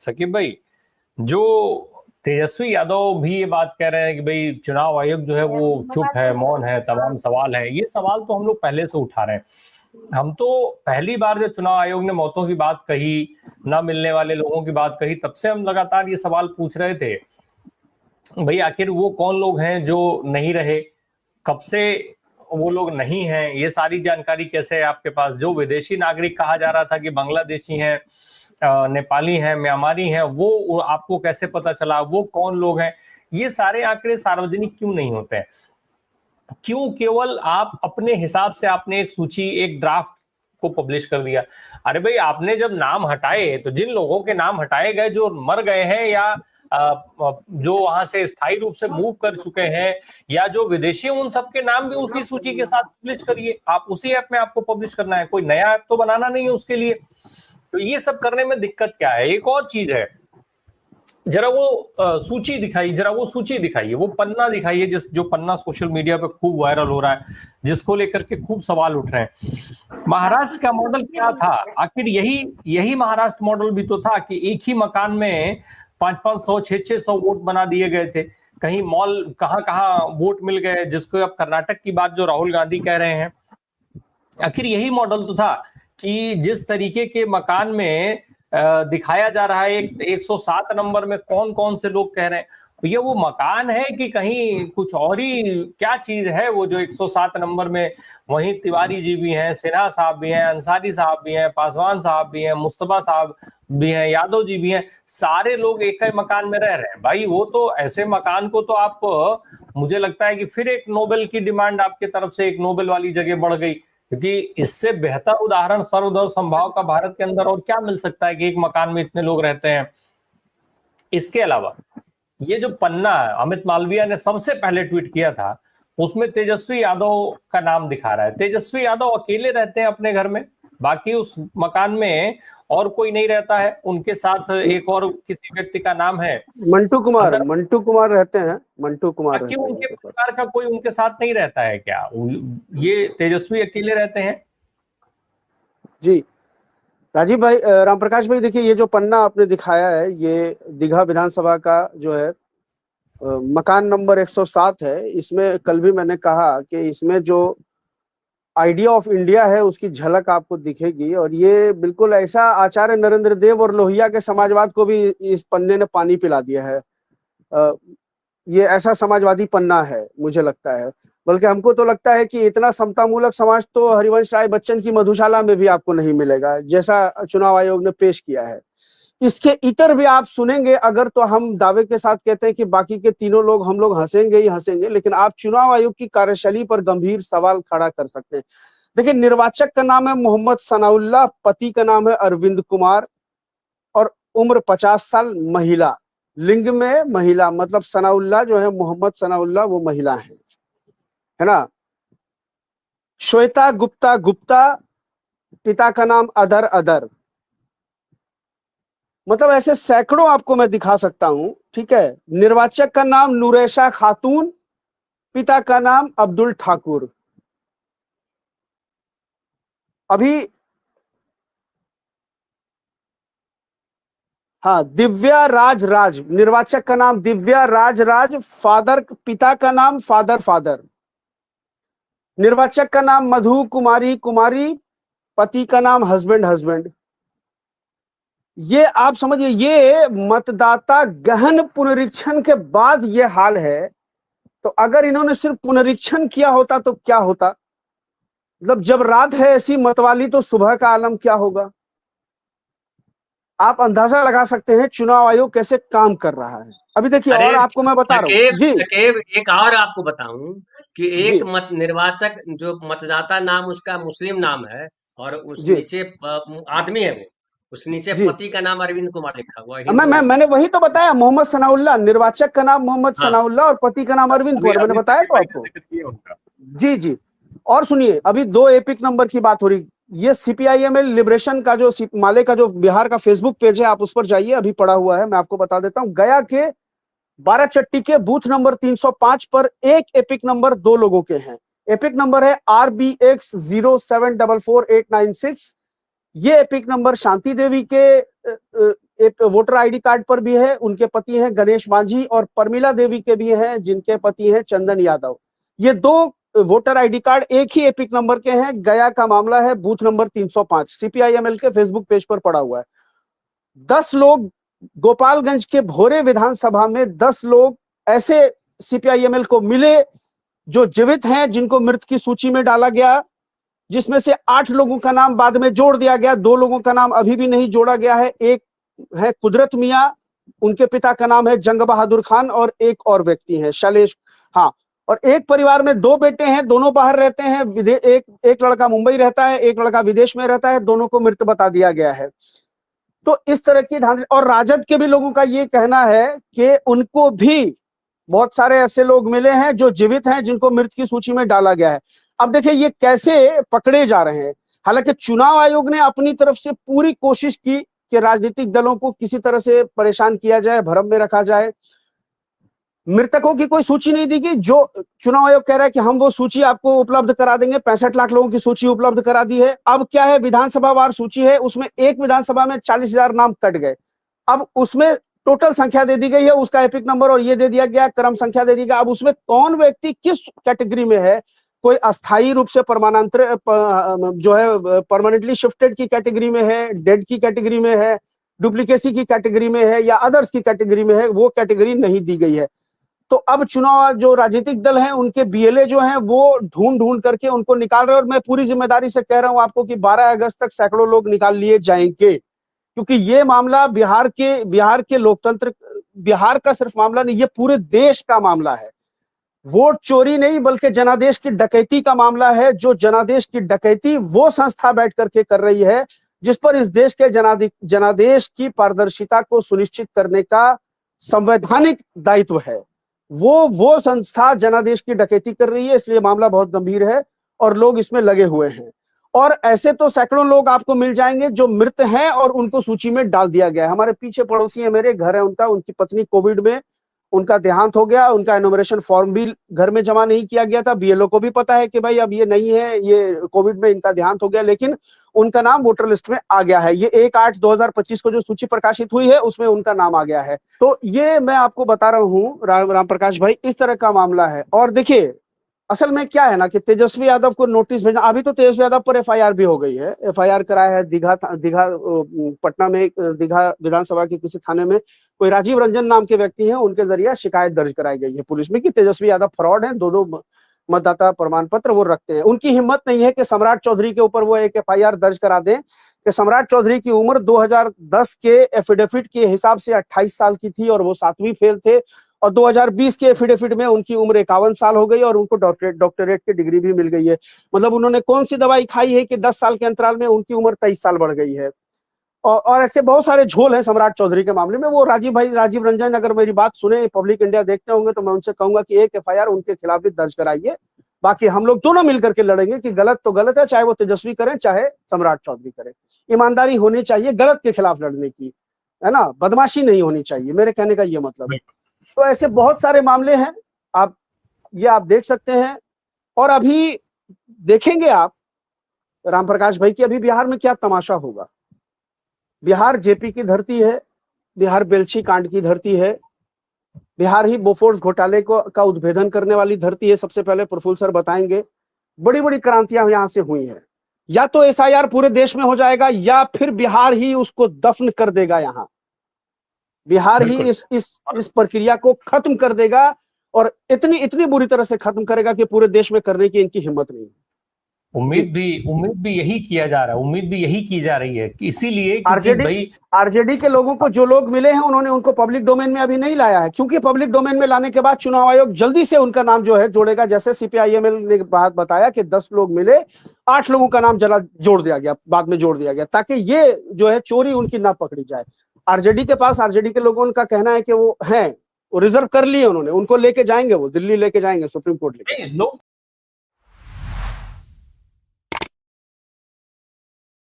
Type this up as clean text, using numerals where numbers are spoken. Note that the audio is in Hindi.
सकीब भाई, जो तेजस्वी यादव भी ये बात कह रहे हैं कि भाई चुनाव आयोग जो है वो चुप है, मौन है, तमाम सवाल है, ये सवाल तो हम लोग पहले से उठा रहे हैं। हम तो पहली बार जब चुनाव आयोग ने मौतों की बात कही, ना मिलने वाले लोगों की बात कही, तब से हम लगातार ये सवाल पूछ रहे थे भाई आखिर वो कौन लोग हैं जो नहीं रहे, कब से वो लोग नहीं हैं, ये सारी जानकारी कैसे है आपके पास। जो विदेशी नागरिक कहा जा रहा था कि बांग्लादेशी हैं, नेपाली हैं, म्यांमारी हैं, वो आपको कैसे पता चला, वो कौन लोग हैं। ये सारे आंकड़े सार्वजनिक क्यों नहीं होते हैं? क्यों केवल आप अपने हिसाब से आपने एक सूची, एक ड्राफ्ट को पब्लिश कर दिया? अरे भाई, आपने जब नाम हटाए तो जिन लोगों के नाम हटाए गए, जो मर गए हैं या जो वहां से स्थायी रूप से मूव कर चुके हैं या जो विदेशी, उन सबके नाम भी उसी सूची के साथ पब्लिश करिए। आप उसी ऐप में आपको पब्लिश करना है, कोई नया ऐप तो बनाना नहीं है उसके लिए। तो ये सब करने में दिक्कत क्या है? एक और चीज है, जरा वो सूची दिखाइए, जरा वो सूची दिखाइए, वो पन्ना दिखाइए, जो पन्ना सोशल मीडिया पे खूब वायरल हो रहा है, जिसको लेकर के खूब सवाल उठ रहे हैं। महाराष्ट्र का मॉडल क्या था? आखिर यही महाराष्ट्र मॉडल भी तो था कि एक ही मकान में 500-500, 600-600 वोट बना दिए गए थे। कहीं मॉल, कहां वोट मिल गए, जिसको अब कर्नाटक की बात जो राहुल गांधी कह रहे हैं। आखिर यही मॉडल तो था कि जिस तरीके के मकान में दिखाया जा रहा है, 107 नंबर में कौन कौन से लोग कह रहे हैं ये वो मकान है कि कहीं कुछ और ही क्या चीज है वो जो 107 नंबर में। वहीं तिवारी जी भी हैं, सिन्हा साहब भी हैं, अंसारी साहब भी हैं, पासवान साहब भी हैं, मुस्तफा साहब भी हैं, यादव जी भी हैं, सारे लोग एक ही मकान में रह रहे हैं। भाई वो तो ऐसे मकान को तो आप, मुझे लगता है कि फिर एक नोबेल की डिमांड आपके तरफ से, एक नोबेल वाली जगह बढ़ गई, क्योंकि इससे बेहतर उदाहरण सर्वधर्म संभाव का भारत के अंदर और क्या मिल सकता है कि एक मकान में इतने लोग रहते हैं। इसके अलावा ये जो पन्ना अमित मालवीय ने सबसे पहले ट्वीट किया था, उसमें तेजस्वी यादव का नाम दिखा रहा है। तेजस्वी यादव अकेले रहते हैं अपने घर में, बाकी उस मकान में और कोई नहीं रहता है, उनके साथ एक और किसी व्यक्ति का नाम है मंटू कुमार रहते हैं, मंटू कुमार। क्यों उनके परिवार का कोई उनके साथ नहीं रहता है क्या? ये तेजस्वी अकेले रहते हैं? जी राजीव भाई, रामप्रकाश भाई, देखिए ये जो पन्ना आपने दिखाया है, ये दीघा विधानसभा का जो है मकान नंबर 107 है। इसमें कल भी मैंने कहा कि इसमें जो आइडिया ऑफ इंडिया है उसकी झलक आपको दिखेगी, और ये बिल्कुल ऐसा आचार्य नरेंद्र देव और लोहिया के समाजवाद को भी इस पन्ने ने पानी पिला दिया है। ये ऐसा समाजवादी पन्ना है मुझे लगता है। बल्कि हमको तो लगता है कि इतना समतामूलक समाज तो हरिवंश राय बच्चन की मधुशाला में भी आपको नहीं मिलेगा, जैसा चुनाव आयोग ने पेश किया है। इसके इतर भी आप सुनेंगे अगर, तो हम दावे के साथ कहते हैं कि बाकी के तीनों लोग, हम लोग हंसेंगे ही हंसेंगे, लेकिन आप चुनाव आयोग की कार्यशैली पर गंभीर सवाल खड़ा कर सकते हैं। देखिए, निर्वाचक का नाम है मोहम्मद सनाउल्लाह, पति का नाम है अरविंद कुमार, और उम्र 50 साल, महिला, लिंग में महिला, मतलब सनाउल्लाह जो है, मोहम्मद सनाउल्लाह वो महिला है ना। श्वेता गुप्ता, पिता का नाम अदर, मतलब ऐसे सैकड़ों आपको मैं दिखा सकता हूं, ठीक है। निर्वाचक का नाम नूरेशा खातून, पिता का नाम अब्दुल ठाकुर। अभी हाँ, दिव्या राज, निर्वाचक का नाम दिव्या राज, फादर, पिता का नाम फादर। निर्वाचक का नाम मधु कुमारी, पति का नाम हस्बैंड। ये आप समझिए, ये मतदाता गहन पुनरीक्षण के बाद ये हाल है। तो अगर इन्होंने सिर्फ पुनरीक्षण किया होता तो क्या होता? मतलब जब रात है ऐसी मतवाली तो सुबह का आलम क्या होगा? आप अंदाजा लगा सकते हैं चुनाव आयोग कैसे काम कर रहा है। अभी देखिए, और आपको मैं बता रहा हूँ जी, एक और आपको बताऊं कि एक निर्वाचक जो मतदाता नाम उसका मुस्लिम नाम है, और उस नीचे आदमी है, वो उस नीचे पति का नाम अरविंद कुमार लिखा हुआ है। मैंने वही तो बताया, मोहम्मद सनाउल्लाह, निर्वाचक का नाम मोहम्मद सनाउल्लाह और पति का नाम अरविंद कुमार, मैंने बताया तो आपको। जी, और सुनिए, अभी 2 एपिक नंबर की बात हो रही। ये CPIML लिबरेशन का जो माले का जो बिहार का फेसबुक पेज है, आप उस पर जाइए, अभी पड़ा हुआ है, मैं आपको बता देता हूं। गया के बाराचट्टी के बूथ नंबर 305 पर एक एपिक नंबर 2 लोगों के हैं। एपिक नंबर है RBX 0744896। ये एपिक नंबर शांति देवी के एक वोटर आईडी कार्ड पर भी है, उनके पति हैं गणेश मांझी और परमिला देवी के भी हैं, जिनके पति हैं चंदन यादव। ये 2 वोटर आईडी कार्ड एक ही एपिक नंबर के हैं। गया का मामला है, बूथ नंबर 305, सीपीआईएमएल के फेसबुक पेज पर पड़ा हुआ है। 10 लोग गोपालगंज के भोरे विधानसभा में 10 लोग ऐसे सीपीआईएमएल को मिले जो जीवित हैं, जिनको मृत की सूची में डाला गया, जिसमें से 8 लोगों का नाम बाद में जोड़ दिया गया, 2 लोगों का नाम अभी भी नहीं जोड़ा गया है। एक है कुदरत मियां, उनके पिता का नाम है जंग बहादुर खान, और एक और व्यक्ति है शैलेश। हाँ, और एक परिवार में 2 बेटे हैं, दोनों बाहर रहते हैं। एक लड़का मुंबई रहता है, एक लड़का विदेश में रहता है, दोनों को मृत बता दिया गया है। तो इस तरह की धांधली, और राजद के भी लोगों का ये कहना है कि उनको भी बहुत सारे ऐसे लोग मिले हैं जो जीवित हैं, जिनको मृत की सूची में डाला गया है। अब देखिए ये कैसे पकड़े जा रहे हैं। हालांकि चुनाव आयोग ने अपनी तरफ से पूरी कोशिश की कि राजनीतिक दलों को किसी तरह से परेशान किया जाए, भ्रम में रखा जाए। मृतकों की कोई सूची नहीं दी गई। जो चुनाव आयोग कह रहा है कि हम वो सूची आपको उपलब्ध करा देंगे, 65 लाख लोगों की सूची उपलब्ध करा दी है। अब क्या है, विधानसभा वार सूची है, उसमें एक विधानसभा में 40,000 नाम कट गए। अब उसमें टोटल संख्या दे दी गई है, उसका एपिक नंबर और ये दे दिया गया, क्रम संख्या दे दी गई। अब उसमें कौन व्यक्ति किस कैटेगरी में है, कोई अस्थायी रूप से परमानेंट जो है परमानेंटली शिफ्टेड की कैटेगरी में है, डेड की कैटेगरी में है, डुप्लीकेसी की कैटेगरी में है, या अदर्स की कैटेगरी में है, वो कैटेगरी नहीं दी गई है। तो अब चुनाव जो राजनीतिक दल हैं, उनके बीएलए जो हैं, वो ढूंढ करके उनको निकाल रहे हैं। और मैं पूरी जिम्मेदारी से कह रहा हूं आपको कि 12 अगस्त तक सैकड़ों लोग निकाल लिए जाएंगे, क्योंकि ये मामला बिहार के लोकतंत्र, बिहार का सिर्फ मामला नहीं, ये पूरे देश का मामला है। वोट चोरी नहीं, बल्कि जनादेश की डकैती का मामला है। जो जनादेश की डकैती वो संस्था बैठ करके कर रही है, जिस पर इस देश के जनादेश की पारदर्शिता को सुनिश्चित करने का संवैधानिक दायित्व है। वो संस्था जनादेश की डकैती कर रही है, इसलिए मामला बहुत गंभीर है और लोग इसमें लगे हुए हैं। और ऐसे तो सैकड़ों लोग आपको मिल जाएंगे जो मृत हैं और उनको सूची में डाल दिया गया है। हमारे पीछे पड़ोसी है, मेरे घर है उनका, उनकी पत्नी कोविड में उनका देहांत हो गया, उनका एनुमरेशन फॉर्म भी घर में जमा नहीं किया गया था। बीएलओ को भी पता है कि भाई अब ये नहीं है, ये कोविड में इनका देहांत हो गया, लेकिन उनका नाम वोटर लिस्ट में आ गया है। ये 1/8/2025 को जो सूची प्रकाशित हुई है उसमें उनका नाम आ गया है। तो ये मैं आपको बता रहा हूँ राम प्रकाश भाई, इस तरह का मामला है। और देखिए असल में क्या है ना कि तेजस्वी यादव को नोटिस भेजा, अभी तो तेजस्वी यादव पर एफआईआर भी हो गई है। एफआईआर कराया है दीघा पटना में, दीघा विधानसभा के किसी थाने में कोई राजीव रंजन नाम के व्यक्ति हैं, उनके जरिए शिकायत दर्ज कराई गई है पुलिस में कि तेजस्वी यादव फ्रॉड है, 2 मतदाता प्रमाण पत्र वो रखते हैं। उनकी हिम्मत नहीं है कि सम्राट चौधरी के ऊपर वो एक एफआईआर दर्ज करा दें कि सम्राट चौधरी की उम्र 2010 के एफिडेविट के हिसाब से 28 साल की थी और वो 7वीं फेल थे, और 2020 के एफिडेविट में उनकी उम्र 51 साल हो गई और उनको डॉक्टरेट की डिग्री भी मिल गई है। मतलब उन्होंने कौन सी दवाई खाई है कि 10 साल के अंतराल में उनकी उम्र 23 साल बढ़ गई है। और ऐसे बहुत सारे झोल हैं सम्राट चौधरी के मामले में। वो राजीव रंजन अगर मेरी बात सुने, पब्लिक इंडिया देखते होंगे, तो मैं उनसे कहूंगा कि एक एफआईआर उनके खिलाफ भी दर्ज कराइए। बाकी हम लोग दोनों मिलकर के लड़ेंगे कि गलत तो गलत है, चाहे वो तेजस्वी करें चाहे सम्राट चौधरी करें। ईमानदारी होनी चाहिए गलत के खिलाफ लड़ने की, है ना, बदमाशी नहीं होनी चाहिए, मेरे कहने का ये मतलब है। तो ऐसे बहुत सारे मामले हैं, आप देख सकते हैं। और अभी देखेंगे आप राम प्रकाश भाई कि अभी बिहार में क्या तमाशा होगा। बिहार जेपी की धरती है, बिहार बेलछी कांड की धरती है, बिहार ही बोफोर्स घोटाले का उद्भेदन करने वाली धरती है। सबसे पहले प्रफुल्ल सर बताएंगे, बड़ी बड़ी क्रांतियां यहां से हुई हैं। या तो एसआईआर पूरे देश में हो जाएगा, या फिर बिहार ही उसको दफन कर देगा। यहाँ बिहार ही इस प्रक्रिया को खत्म कर देगा, और इतनी बुरी तरह से खत्म करेगा कि पूरे देश में करने की इनकी हिम्मत नहीं है। उम्मीद भी यही किया जा रहा है, उम्मीद भी यही की जा रही है कि इसीलिए आरजेडी के लोगों को जो लोग मिले हैं उन्होंने उनको पब्लिक डोमेन में अभी नहीं लाया है, क्योंकि पब्लिक डोमेन में लाने के बाद चुनाव आयोग जल्दी से उनका नाम जो है जोड़ेगा। जैसे सीपीआईएमएल ने बात बताया कि 10 लोग मिले, 8 लोगों का नाम जोड़ दिया गया, बाद में जोड़ दिया गया, ताकि ये जो है चोरी उनकी ना पकड़ी जाए। आरजेडी के लोगों का कहना है कि वो हैं, वो रिजर्व कर लिए उन्होंने, उनको लेके जाएंगे, वो दिल्ली लेके जाएंगे, सुप्रीम कोर्ट लेके।